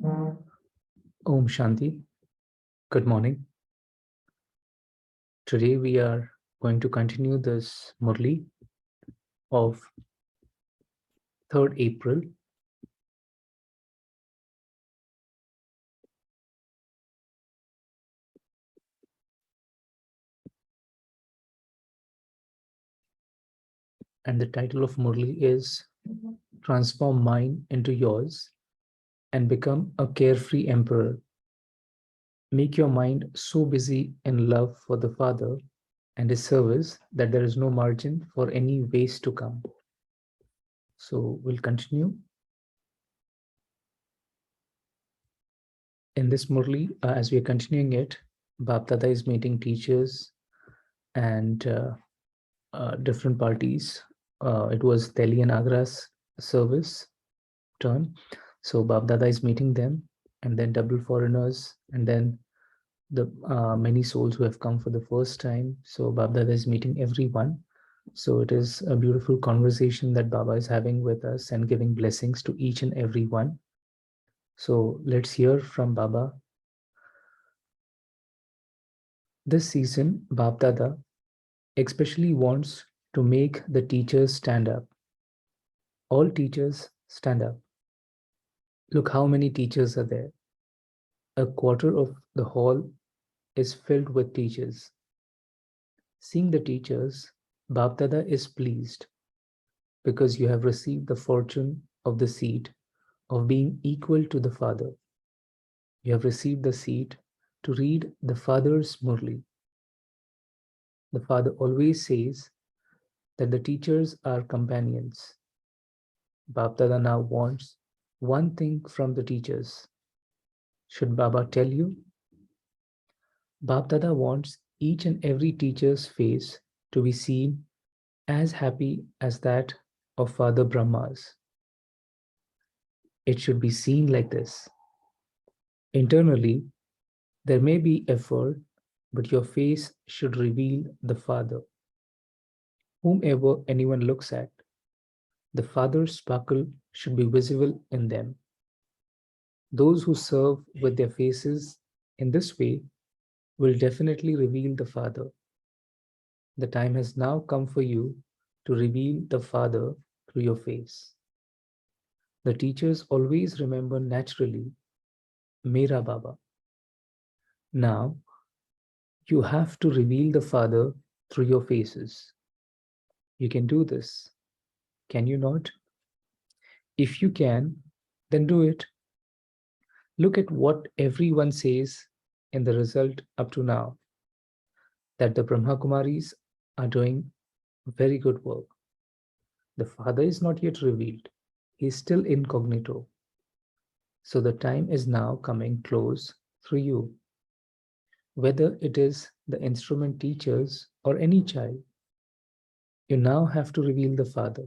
Om Shanti. Good morning. Today we are going to continue this Murli of 3rd April. And the title of Murli is Transform Mine into Yours and Become a Carefree Emperor. Make your mind so busy in love for the Father and His service that there is no margin for any waste to come. So we'll continue. In this Murli, as we are continuing it, Bap Dada is meeting teachers and different parties. It was Delhi and Agra's service turn. So Bap Dada is meeting them, and then double foreigners, and then the many souls who have come for the first time. So Bap Dada is meeting everyone. So it is a beautiful conversation that Baba is having with us and giving blessings to each and every one. So let's hear from Baba. This season, Bap Dada especially wants to make the teachers stand up. All teachers stand up. Look how many teachers are there. A quarter of the hall is filled with teachers. Seeing the teachers, Bap Dada is pleased because you have received the fortune of the seat of being equal to the Father. You have received the seat to read the Father's Murli. The Father always says that the teachers are companions. Bap Dada now wants one thing from the teachers. Should Baba tell you? Bap Dada wants each and every teacher's face to be seen as happy as that of Father Brahma's. It should be seen like this. Internally, there may be effort, but your face should reveal the Father. Whomever anyone looks at, the Father's sparkle should be visible in them. Those who serve with their faces in this way will definitely reveal the Father. The time has now come for you to reveal the Father through your face. The teachers always remember naturally, Mera Baba. Now, you have to reveal the Father through your faces. You can do this. Can you not? If you can, then do it. Look at what everyone says in the result up to now, that the Brahma Kumaris are doing very good work. The Father is not yet revealed. He is still incognito. So the time is now coming close through you. Whether it is the instrument teachers or any child, you now have to reveal the Father.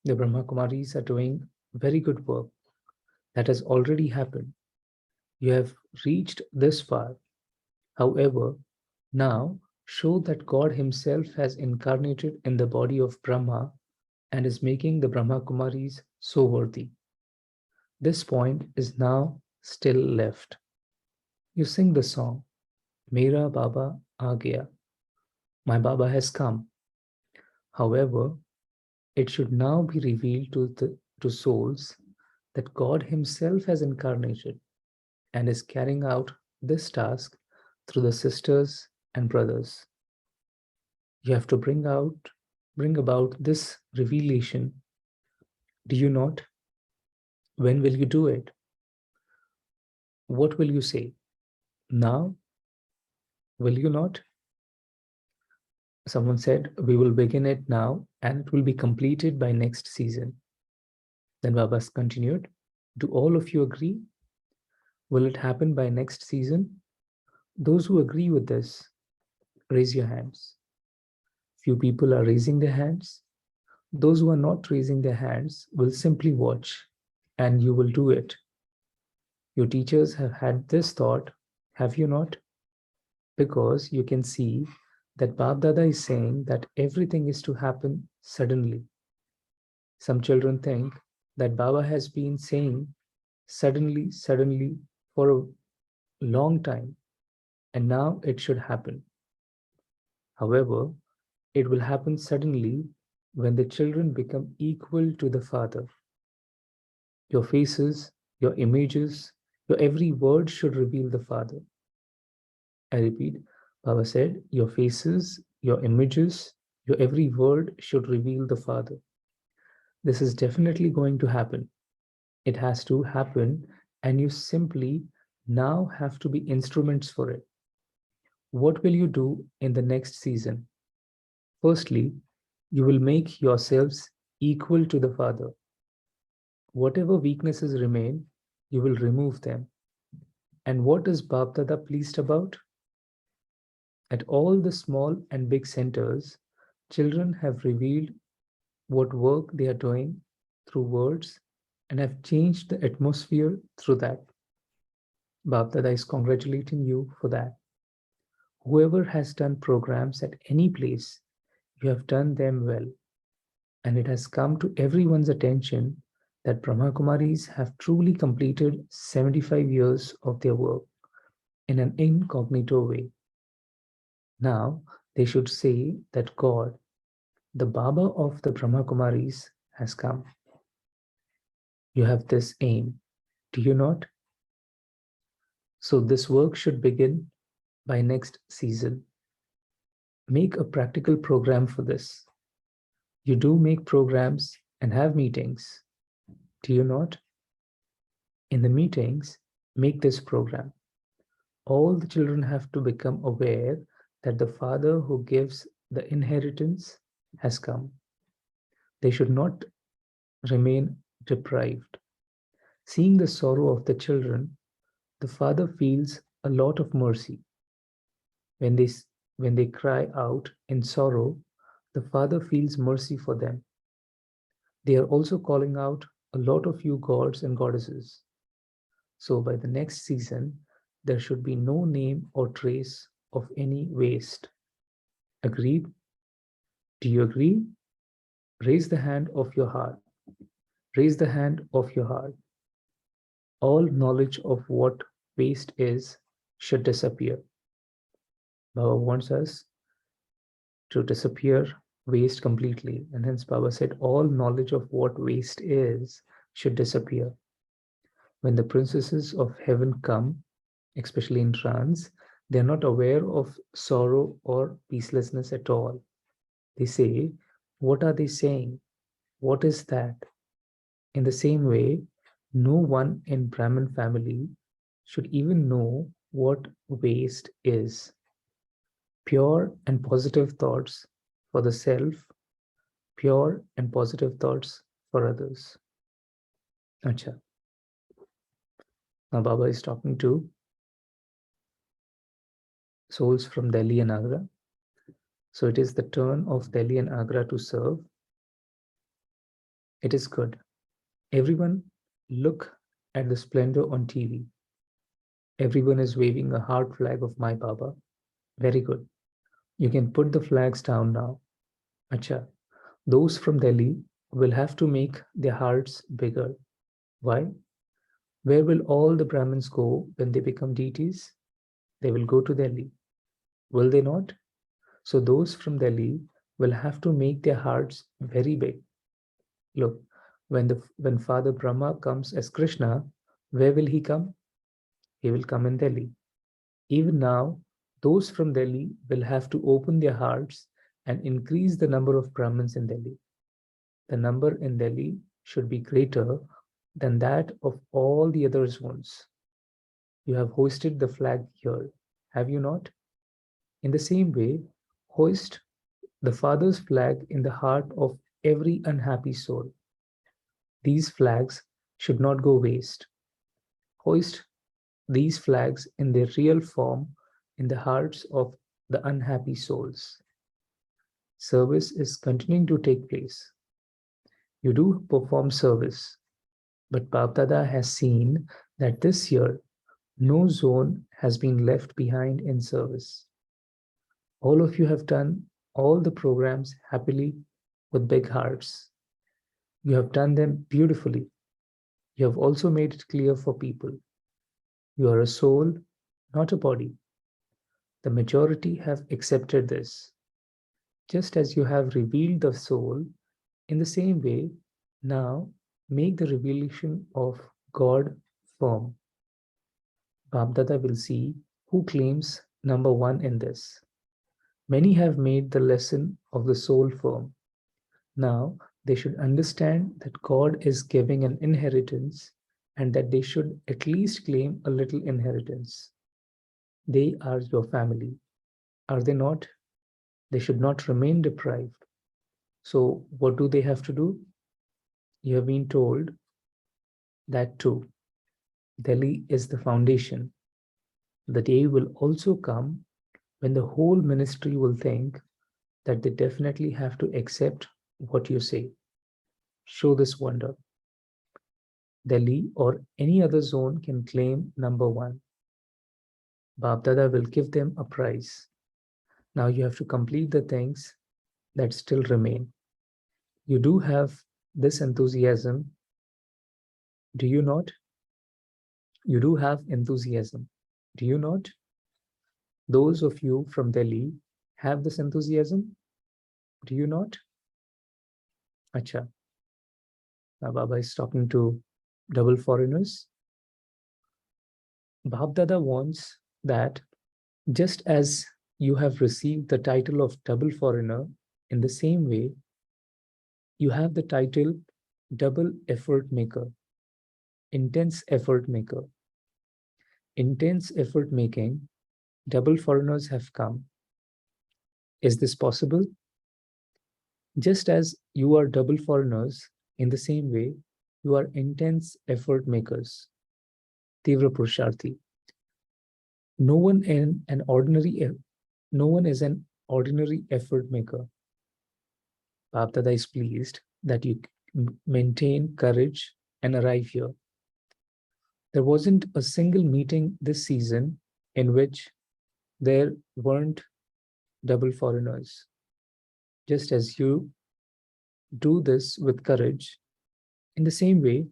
The Brahma Kumaris are doing very good work. That has already happened. You have reached this far. However, now show that God Himself has incarnated in the body of Brahma and is making the Brahma Kumaris so worthy. This point is now still left. You sing the song, Mera Baba aa gaya. My Baba has come. However, it should now be revealed to souls that God Himself has incarnated and is carrying out this task through the sisters and brothers. You have to bring about this revelation. Do you not? When will you do it? What will you say? Now? Will you not? Someone said, we will begin it now and it will be completed by next season. Then Baba's continued, do all of you agree? Will it happen by next season? Those who agree with this, raise your hands. Few people are raising their hands. Those who are not raising their hands will simply watch and you will do it. Your teachers have had this thought, have you not? Because you can see that Bap Dada is saying that everything is to happen suddenly. Some children think that Baba has been saying suddenly, for a long time, and now it should happen. However, it will happen suddenly when the children become equal to the Father. Your faces, your images, your every word should reveal the Father. I repeat, Baba said, your faces, your images, your every word should reveal the Father. This is definitely going to happen. It has to happen, and you simply now have to be instruments for it. What will you do in the next season? Firstly, you will make yourselves equal to the Father. Whatever weaknesses remain, you will remove them. And what is Bap Dada pleased about? At all the small and big centers, children have revealed what work they are doing through words and have changed the atmosphere through that. Bap Dada is congratulating you for that. Whoever has done programs at any place, you have done them well. And it has come to everyone's attention that Brahma Kumaris have truly completed 75 years of their work in an incognito way. Now they should say that God, the Baba of the Brahma Kumaris, has come. You have this aim, do you not? So this work should begin by next season. Make a practical program for this. You do make programs and have meetings, do you not? In the meetings, make this program. All the children have to become aware that the Father who gives the inheritance has come. They should not remain deprived. Seeing the sorrow of the children, the Father feels a lot of mercy. When they, when they cry out in sorrow, the Father feels mercy for them. They are also calling out a lot of you gods and goddesses. So by the next season, there should be no name or trace of any waste. Agreed? Do you agree? Raise the hand of your heart. Raise the hand of your heart. All knowledge of what waste is should disappear. Baba wants us to disappear waste completely. And hence Baba said all knowledge of what waste is should disappear. When the princesses of heaven come, especially in trance, they are not aware of sorrow or peacelessness at all. They say, what are they saying? What is that? In the same way, no one in Brahmin family should even know what waste is. Pure and positive thoughts for the self, pure and positive thoughts for others. Acha. Now Baba is talking to souls from Delhi and Agra. So it is the turn of Delhi and Agra to serve. It is good. Everyone look at the splendor on TV. Everyone is waving a heart flag of my Baba. Very good. You can put the flags down now. Acha. Those from Delhi will have to make their hearts bigger. Why? Where will all the Brahmins go when they become deities? They will go to Delhi. Will they not? So those from Delhi will have to make their hearts very big. Look, when Father Brahma comes as Krishna, where will he come? He will come in Delhi. Even now, those from Delhi will have to open their hearts and increase the number of Brahmins in Delhi. The number in Delhi should be greater than that of all the other zones. You have hoisted the flag here, have you not? In the same way, hoist the Father's flag in the heart of every unhappy soul. These flags should not go waste. Hoist these flags in their real form in the hearts of the unhappy souls. Service is continuing to take place. You do perform service, but Bap Dada has seen that this year no zone has been left behind in service. All of you have done all the programs happily with big hearts. You have done them beautifully. You have also made it clear for people. You are a soul, not a body. The majority have accepted this. Just as you have revealed the soul, in the same way, now make the revelation of God firm. Bapdada will see who claims number one in this. Many have made the lesson of the soul firm. Now they should understand that God is giving an inheritance and that they should at least claim a little inheritance. They are your family, are they not? They should not remain deprived. So, what do they have to do? You have been told that too. Delhi is the foundation. The day will also come when the whole ministry will think that they definitely have to accept what you say. Show this wonder. Delhi or any other zone can claim number one. Bapdada will give them a prize. Now you have to complete the things that still remain. You do have this enthusiasm, do you not? You do have enthusiasm, do you not? Those of you from Delhi have this enthusiasm, do you not? Acha. Now Baba is talking to double foreigners. Bapdada wants that just as you have received the title of double foreigner, in the same way, you have the title double effort maker, intense effort maker. Intense effort making, double foreigners have come. Is this possible? Just as you are double foreigners, in the same way, you are intense effort makers. Tivra Purusharthi. No one is an ordinary effort maker. Bapdada is pleased that you maintain courage and arrive here. There wasn't a single meeting this season in which there weren't double foreigners. Just as you do this with courage, in the same way,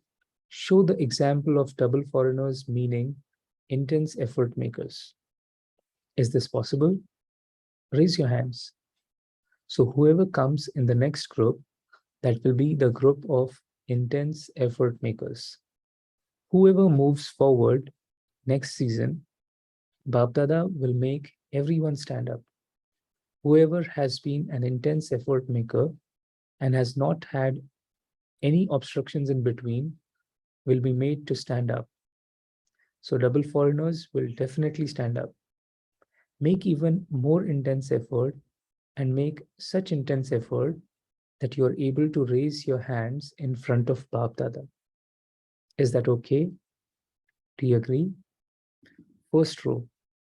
show the example of double foreigners, meaning intense effort makers. Is this possible? Raise your hands. So whoever comes in the next group, that will be the group of intense effort makers. Whoever moves forward next season, Bapdada will make everyone stand up. Whoever has been an intense effort maker and has not had any obstructions in between will be made to stand up. So double foreigners will definitely stand up. Make even more intense effort and make such intense effort that you are able to raise your hands in front of Bapdada. Is that okay? Do you agree? First row,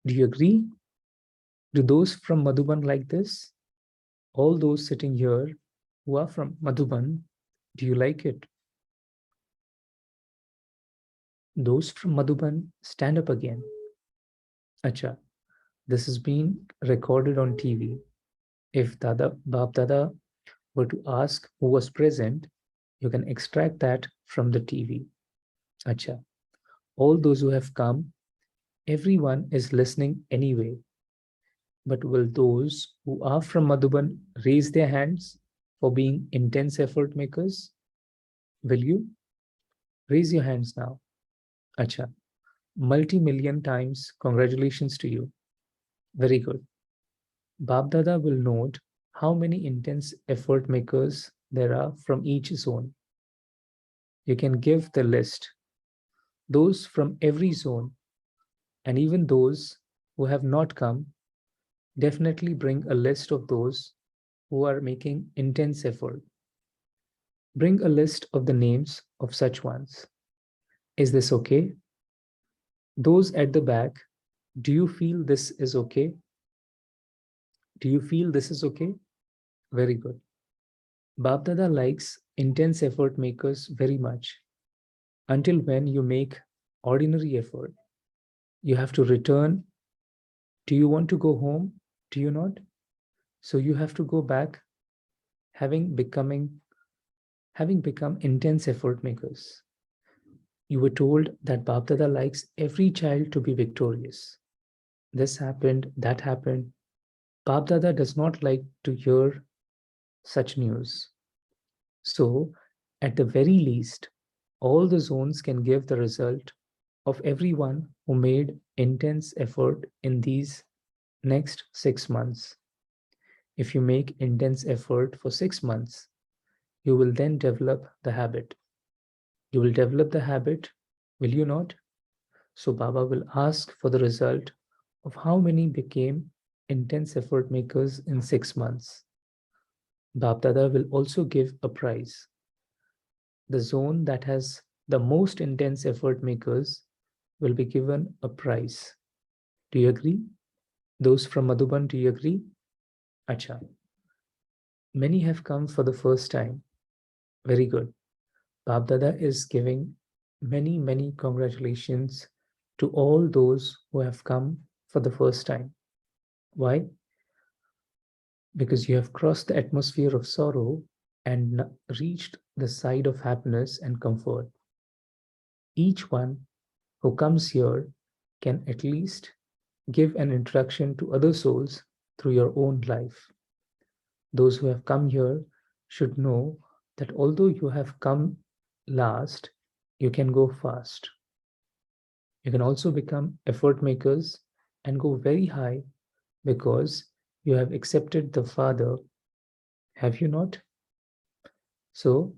do you agree? Do those from Madhuban like this? All those sitting here who are from Madhuban, do you like it? Those from Madhuban, stand up again. Acha, this is being recorded on TV. If Bap Dada were to ask who was present, you can extract that from the TV. Acha, all those who have come, everyone is listening anyway. But will those who are from Madhuban raise their hands for being intense effort makers? Will you? Raise your hands now. Acha, multi-million times congratulations to you. Very good. Babdada will note how many intense effort makers there are from each zone. You can give the list. Those from every zone, and even those who have not come, definitely bring a list of those who are making intense effort. Bring a list of the names of such ones. Is this okay? Those at the back, do you feel this is okay? Do you feel this is okay? Very good. Babdada likes intense effort makers very much. Until when you make ordinary effort, you have to return. Do you want to go home? Do you not? So you have to go back having become intense effort makers. You were told that Bap Dada likes every child to be victorious. This happened, that happened. Bap Dada does not like to hear such news. So, at the very least, all the zones can give the result of everyone who made intense effort in these next 6 months. If you make intense effort for 6 months, you will then develop the habit. You will develop the habit, will you not? So Baba will ask for the result of how many became intense effort makers in 6 months. Bab Dada will also give a prize. The zone that has the most intense effort makers will be given a prize. Do you agree? Those from Madhuban, do you agree? Acha. Many have come for the first time. Very good. Bab Dada is giving many congratulations to all those who have come for the first time. Why? Because you have crossed the atmosphere of sorrow and reached the side of happiness and comfort. Each one who comes here can at least give an introduction to other souls through your own life. Those who have come here should know that although you have come last, you can go fast. You can also become effort makers and go very high because you have accepted the Father, have you not? So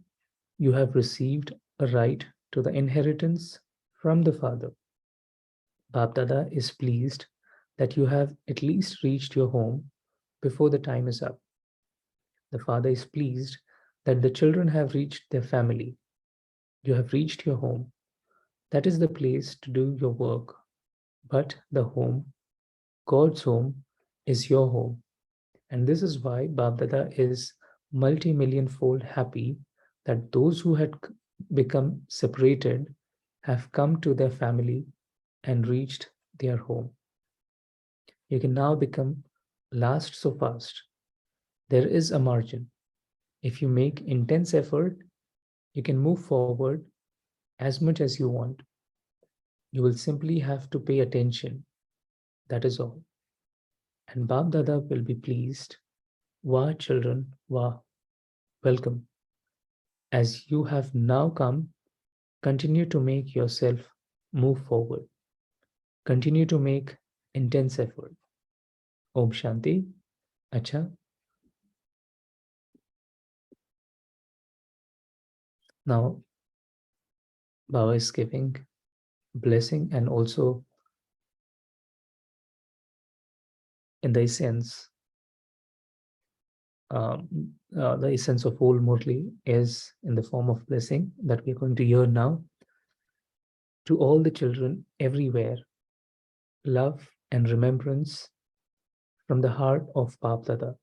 you have received a right to the inheritance from the Father. Bap Dada is pleased that you have at least reached your home before the time is up. The Father is pleased that the children have reached their family. You have reached your home. That is the place to do your work. But the home, God's home, is your home. And this is why Bap Dada is multi-million fold happy that those who had become separated have come to their family and reached their home. You can now become last so fast. There is a margin. If you make intense effort, you can move forward as much as you want. You will simply have to pay attention. That is all. And Bab Dada will be pleased. Wah, children, wah, welcome. As you have now come, continue to make yourself move forward. Continue to make intense effort. Om Shanti. Acha. Now, Baba is giving blessing and also in the essence of whole Murli is in the form of blessing that we're going to hear now. To all the children everywhere, love and remembrance from the heart of Bap Dada.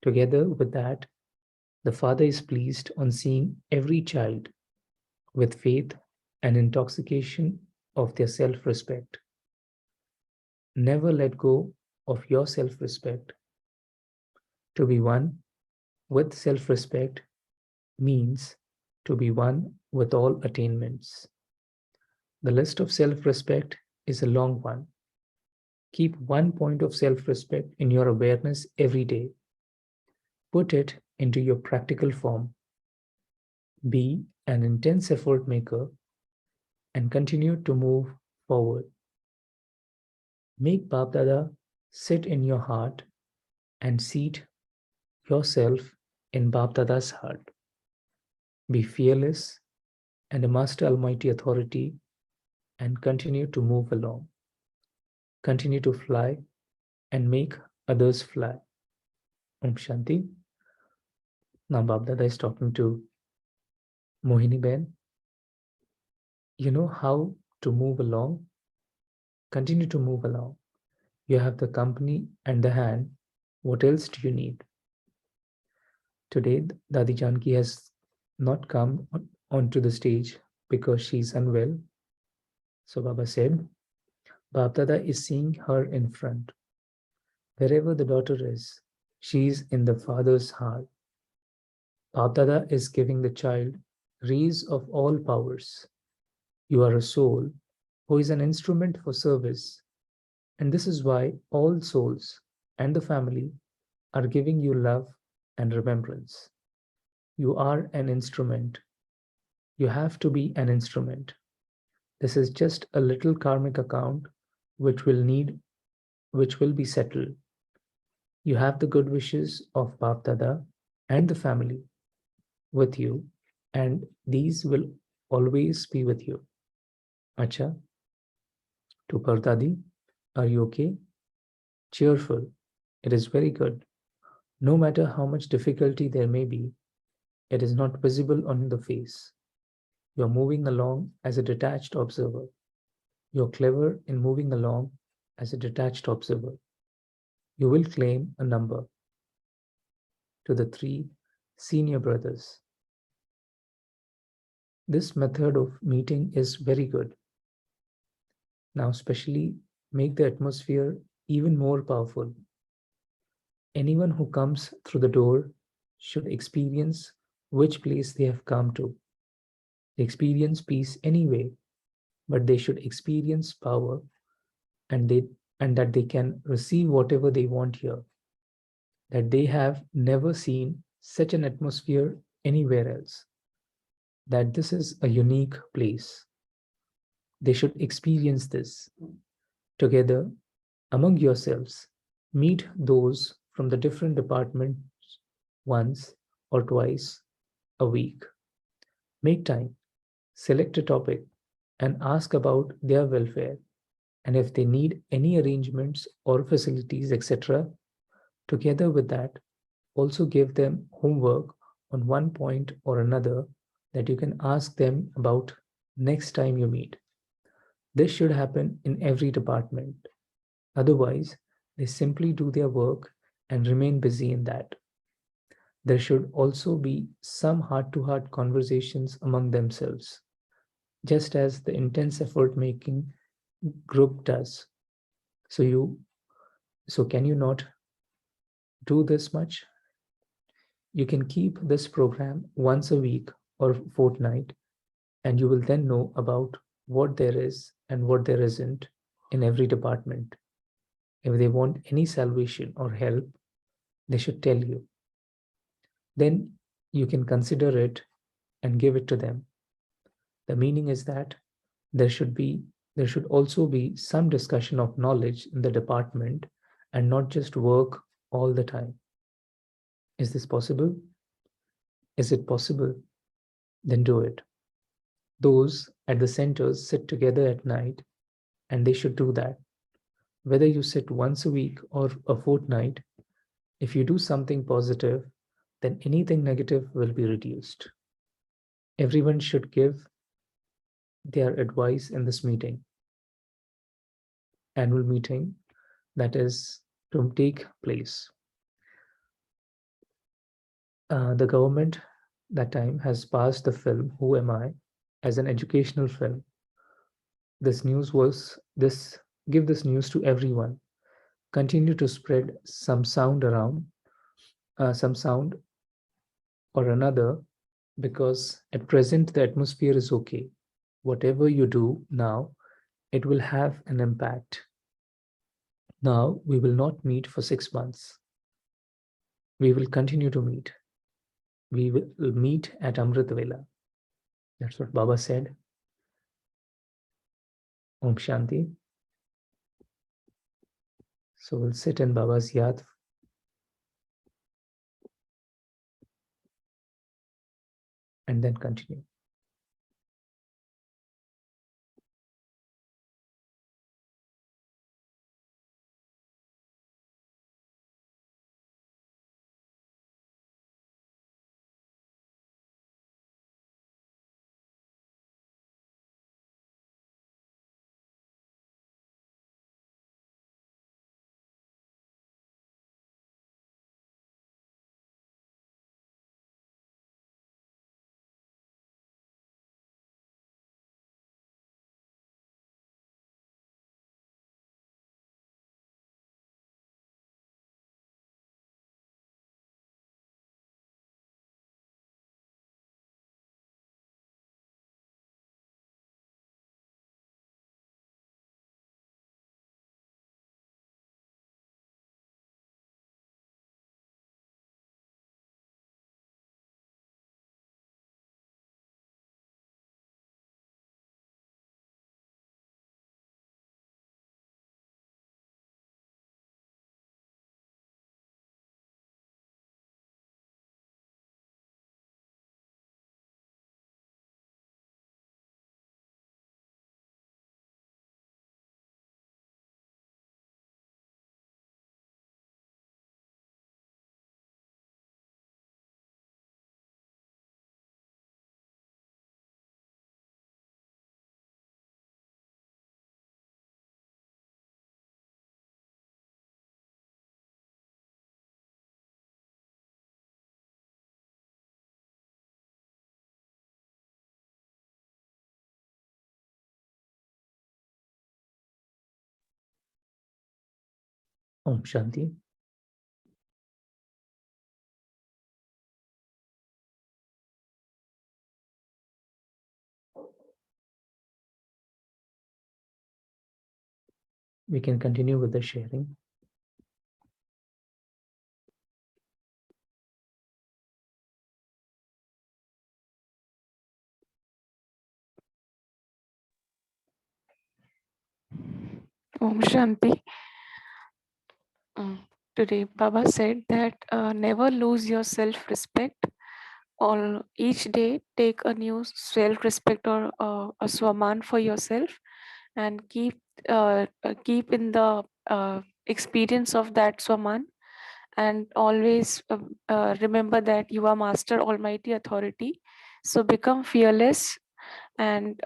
Together with that, the Father is pleased on seeing every child with faith and intoxication of their self-respect. Never let go of your self-respect. To be one with self-respect means to be one with all attainments. The list of self-respect is a long one. Keep one point of self-respect in your awareness every day. Put it into your practical form. Be an intense effort maker and continue to move forward. Make Bap Dada sit in your heart and seat yourself in Bap Dada's heart. Be fearless and a Master Almighty authority and continue to move along. Continue to fly and make others fly. Om Shanti. Now Bap Dada is talking to Mohini Ben. You know how to move along. Continue to move along. You have the company and the hand. What else do you need? Today, Dadi Janki has not come onto the stage because she's unwell. So Baba said, Bap Dada is seeing her in front. Wherever the daughter is, she is in the father's heart. Bap Dada is giving the child rays of all powers. You are a soul who is an instrument for service, and this is why all souls and the family are giving you love and remembrance. You are an instrument. You have to be an instrument. This is just a little karmic account which will be settled. You have the good wishes of Bap Dada and the family with you, and these will always be with you. Acha, to Pardadi, are you okay? Cheerful. It is very good. No matter how much difficulty there may be, it is not visible on the face. You are moving along as a detached observer. You are clever in moving along as a detached observer. You will claim a number to the three senior brothers. This method of meeting is very good. Now, especially make the atmosphere even more powerful. Anyone who comes through the door should experience which place they have come to. They experience peace anyway, but they should experience power, and that they can receive whatever they want here, that they have never seen such an atmosphere anywhere else, that this is a unique place. They should experience this together among yourselves. Meet those from the different departments once or twice a week. Make time, select a topic, and ask about their welfare. And if they need any arrangements or facilities, etc., together with that, also give them homework on one point or another that you can ask them about next time you meet. This should happen in every department. Otherwise, they simply do their work and remain busy in that. There should also be some heart-to-heart conversations among themselves, just as the intense effort making group does. So can you not do this much? You can keep this program once a week or fortnight, and you will then know about what there is and what there isn't in every department. If they want any salvation or help, they should tell you. Then you can consider it and give it to them. The meaning is that there should be there should also be some discussion of knowledge in the department and not just work all the time. Is this possible? Is it possible? Then do it. Those at the centers sit together at night, and they should do that. Whether you sit once a week or a fortnight, if you do something positive, then anything negative will be reduced. Everyone should give their advice in this annual meeting that is to take place. The government that time has passed the film Who Am I as an educational film. This news was this Give this news to everyone. Continue to spread some sound around, some sound or another, because at present the atmosphere is okay. Whatever you do now, it will have an impact. Now we will not meet for 6 months. We will continue to meet. We will meet at Amrit Vela. That's what Baba said. Om Shanti. So we'll sit in Baba's yad and then continue. Om Shanti. We can continue with the sharing. Om Shanti. Today, Baba said that never lose your self-respect. Or each day, take a new self-respect or a swaman for yourself, and keep in the experience of that swaman, and always remember that you are Master Almighty Authority. So become fearless, and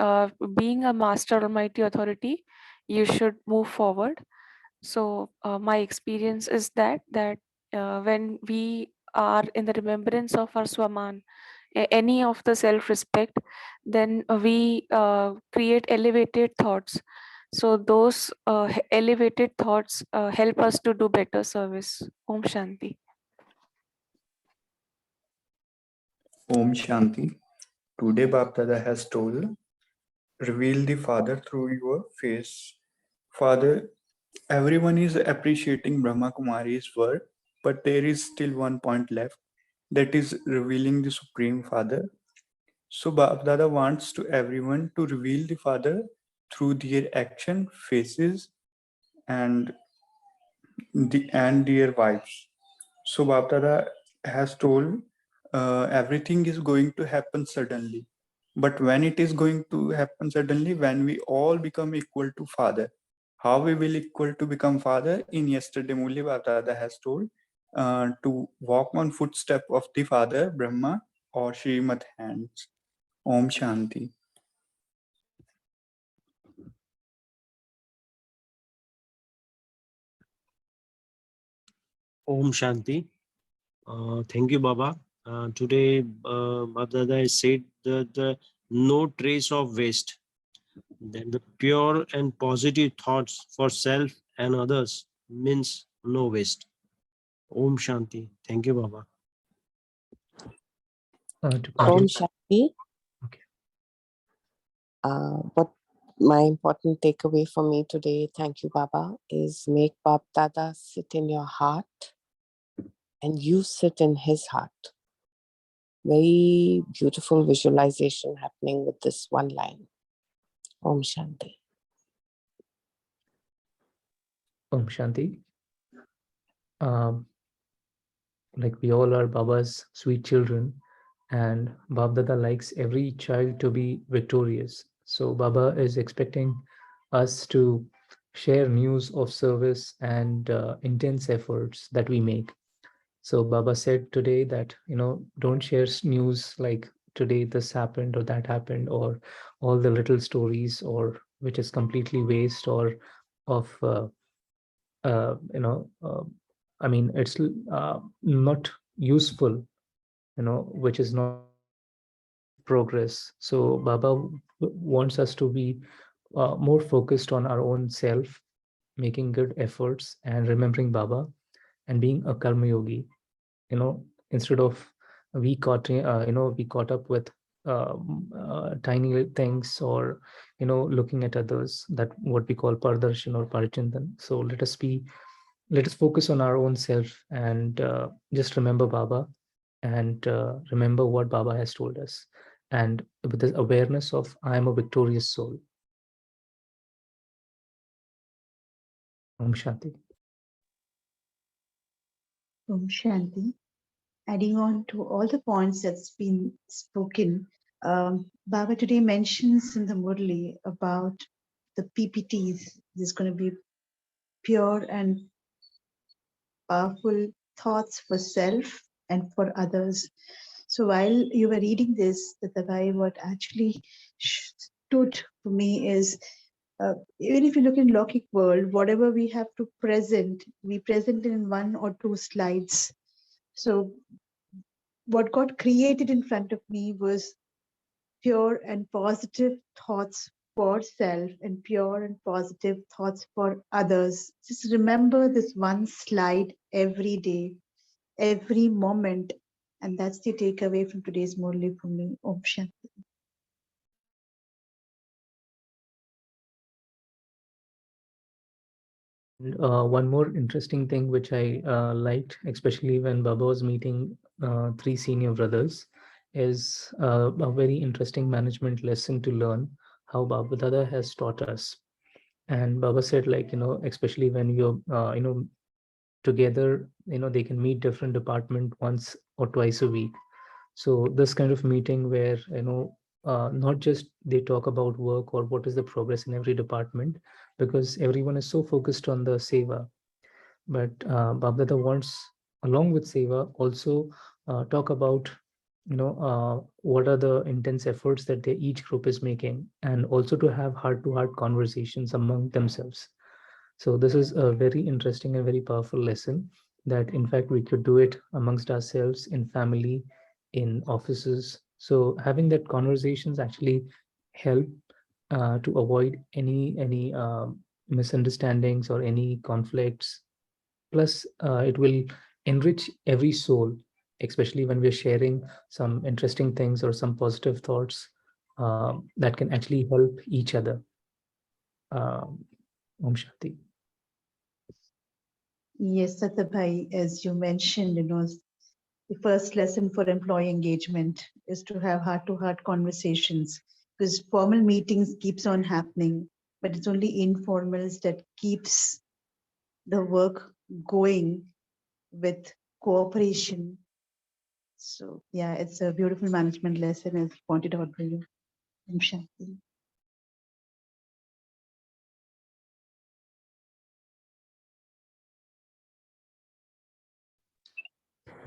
being a Master Almighty Authority, you should move forward. So my experience is that when we are in the remembrance of our Swaman, any of the self-respect, then we create elevated thoughts. So those elevated thoughts help us to do better service. Om Shanti. Om Shanti. Today Bapdada has told, reveal the Father through your face. Father, everyone is appreciating Brahma Kumaris' work, but there is still one point left, that is revealing the Supreme Father. So Bapdada wants to everyone to reveal the Father through their action, faces, and their vibes. So Bapdada has told everything is going to happen suddenly. But when it is going to happen suddenly, when we all become equal to Father, how we will equal to become Father? In yesterday, Murli Bapdada has told to walk on footstep of the Father, Brahma, or Srimad hands. Om Shanti. Om Shanti. Thank you, Baba. Today, Baba has said that the no trace of waste. Then the pure and positive thoughts for self and others means no waste. Om Shanti. Thank you, Baba. To Om continue. Shanti. Okay. What my important takeaway for me today, thank you, Baba, is make Bap Dada sit in your heart and you sit in his heart. Very beautiful visualization happening with this one line. Om Shanti. Om Shanti. Like we all are Baba's sweet children, and Bab Dada likes every child to be victorious. So Baba is expecting us to share news of service and intense efforts that we make. So Baba said today that, don't share news like today this happened or that happened, or all the little stories, or which is completely waste, or of I mean, it's not useful, which is not progress. So Baba wants us to be more focused on our own self, making good efforts and remembering Baba and being a karma yogi. Instead of we caught up with tiny things, or looking at others, that what we call pardarshan or parichintan. So let us focus on our own self, and just remember Baba, and remember what Baba has told us, and with this awareness of I am a victorious soul. Om Shanti. Om Shanti. Adding on to all the points that's been spoken, Baba today mentions in the Murli about the PPTs. There's going to be pure and powerful thoughts for self and for others. So while you were reading this, the way what actually stood for me is, even if you look in Lokik world, whatever we have to present, we present in one or two slides. So what got created in front of me was pure and positive thoughts for self and pure and positive thoughts for others. Just remember this one slide every day, every moment. And that's the takeaway from today's Murli for me. Om Shanti. And one more interesting thing which I liked, especially when Baba was meeting three senior brothers, is a very interesting management lesson to learn how Baba Dada has taught us. And Baba said, like, especially when you're, together, they can meet different department once or twice a week. So this kind of meeting where, not just they talk about work or what is the progress in every department, because everyone is so focused on the seva, but Babdada wants, along with Seva, also talk about, what are the intense efforts that each group is making, and also to have heart-to-heart conversations among themselves. So this is a very interesting and very powerful lesson that, in fact, we could do it amongst ourselves in family, in offices. So having that conversations actually help to avoid any misunderstandings or any conflicts. Plus it will enrich every soul, especially when we're sharing some interesting things or some positive thoughts that can actually help each other. Om Shanti. Yes, Satabhai, as you mentioned, the first lesson for employee engagement is to have heart-to-heart conversations, because formal meetings keeps on happening, but it's only informals that keeps the work going with cooperation. So yeah, it's a beautiful management lesson as pointed out by you. Om Shanti.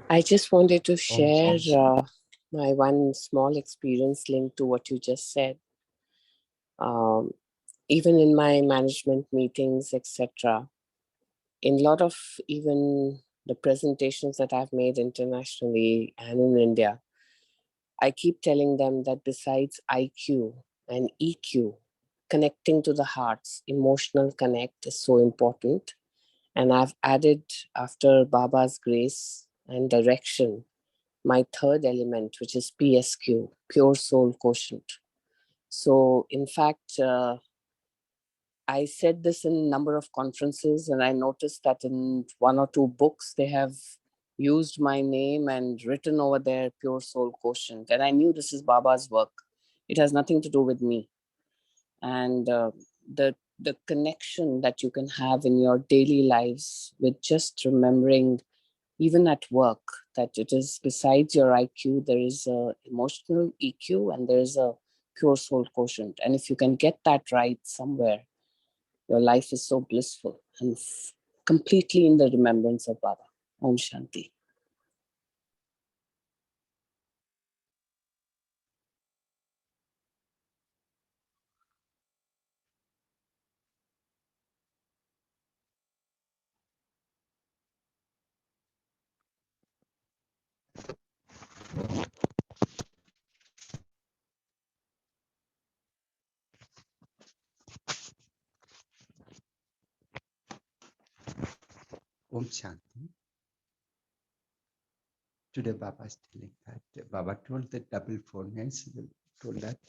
I just wanted to Om share Shanti. my one small experience linked to what you just said. Um, even in my management meetings, etc., in a lot of even the presentations that I've made internationally and in India, I keep telling them that besides IQ and EQ, connecting to the hearts, emotional connect is so important. And I've added, after Baba's grace and direction, my third element, which is PSQ, pure soul quotient. So in fact, I said this in a number of conferences, and I noticed that in one or two books, they have used my name and written over there pure soul quotient. And I knew this is Baba's work. It has nothing to do with me. And the connection that you can have in your daily lives with just remembering, even at work, that it is besides your IQ, there is a emotional EQ and there is a pure soul quotient. And if you can get that right somewhere, your life is so blissful and completely in the remembrance of Baba. Om Shanti. Om Shanti. Today Baba is telling that Baba told the double fourness, told that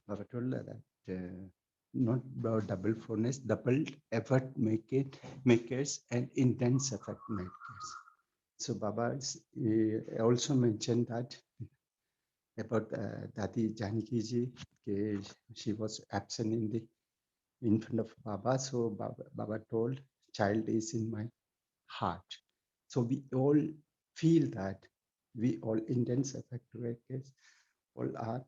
Baba told that not about double fourness, double effort makers and intense effort makers. So Baba also mentioned that about Dadi Janki ji, she was absent in front of Baba. So Baba told, child is in my heart. So we all feel that we all intense effect workers all are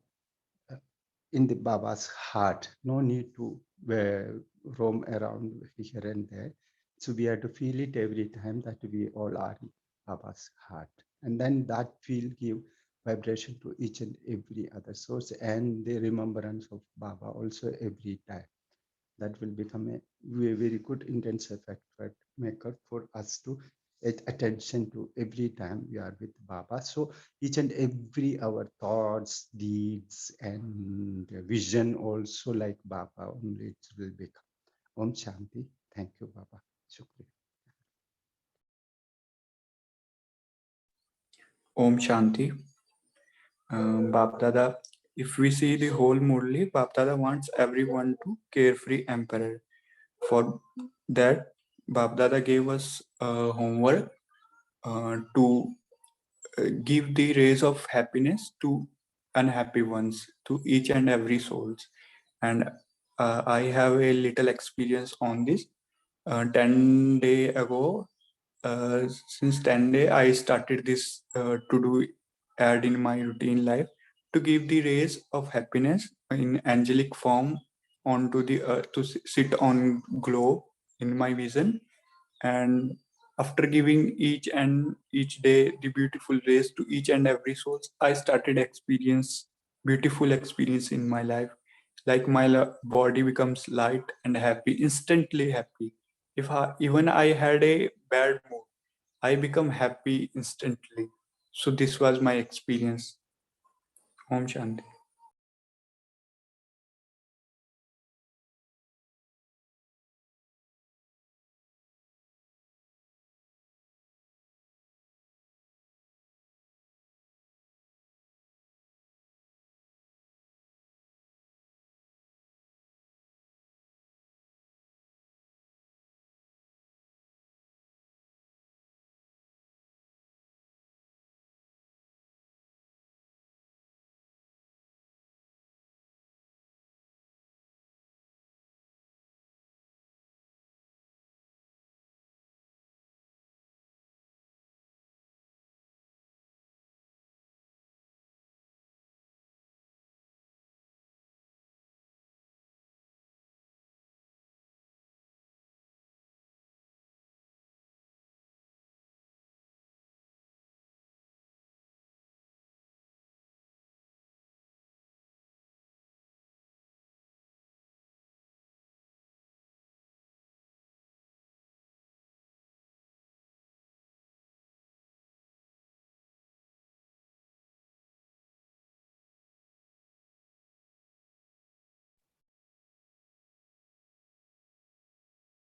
in the Baba's heart. No need to roam around here and there. So we have to feel it every time that we all are in Baba's heart. And then that feel give vibration to each and every other source and the remembrance of Baba also every time. That will become a very good intense effect maker for us to attention to every time we are with Baba. So each and every our thoughts, deeds, and vision also like Baba only it will become. Om Shanti. Thank you, Baba. Shukriya. Om Shanti. Bap Dada, if we see the whole Murli, Bap Dada wants everyone to carefree emperor. For that, Bap Dada gave us homework to give the rays of happiness to unhappy ones, to each and every souls. And I have a little experience on this. 10 day ago, since 10 day, I started this to do ad in my routine life to give the rays of happiness in angelic form onto the earth to sit on globe in my vision. And after giving each day the beautiful rays to each and every soul, I started experience beautiful experience in my life. Like my body becomes light and happy, instantly happy. If even I had a bad mood, I become happy instantly. So this was my experience. Om Shanti.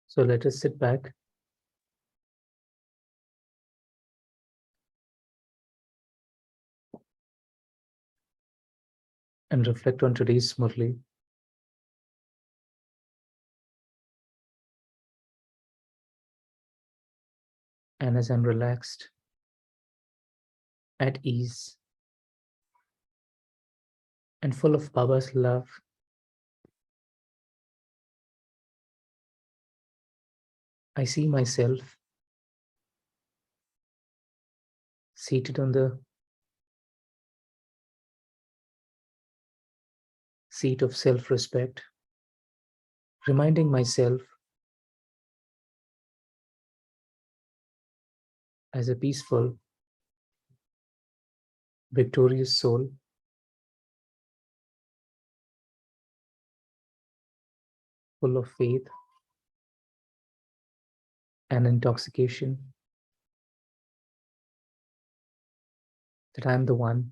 So let us sit back and reflect on today's Murli. And as I'm relaxed, at ease, and full of Baba's love, I see myself seated on the seat of self-respect, reminding myself as a peaceful, victorious soul, full of faith and intoxication, that I'm the one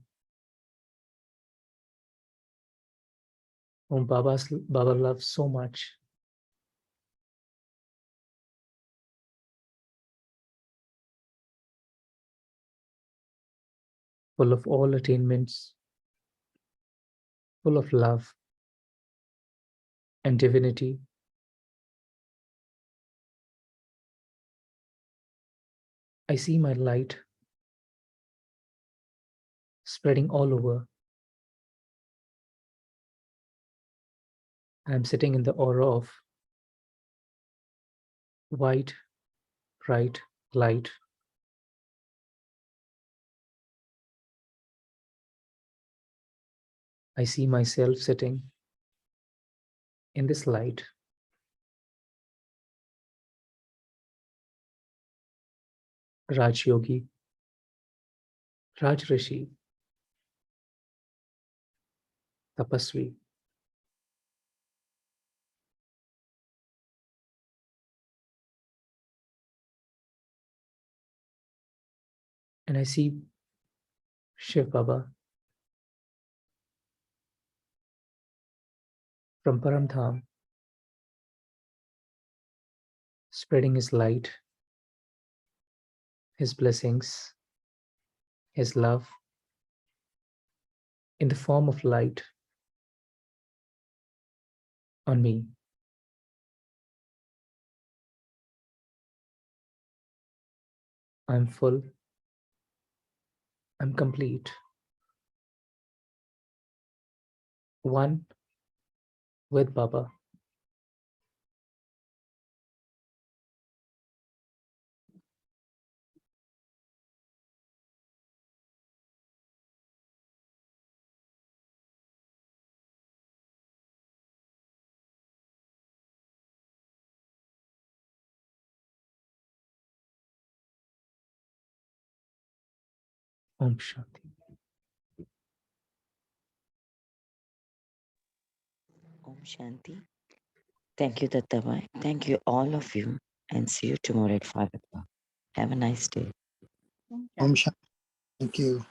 whom Baba loves so much, full of all attainments, full of love and divinity. I see my light spreading all over. I'm sitting in the aura of white, bright light. I see myself sitting in this light, Rajyogi, Rajrishi, Tapasvi, and I see Shiv Baba from Param Dham spreading his light, his blessings, his love in the form of light on me. I'm full, I'm complete, one with Baba. Om Shanti. Om Shanti. Thank you, Dattabai. Thank you, all of you, and see you tomorrow at 5 o'clock. Have a nice day. Om Shanti. Thank you.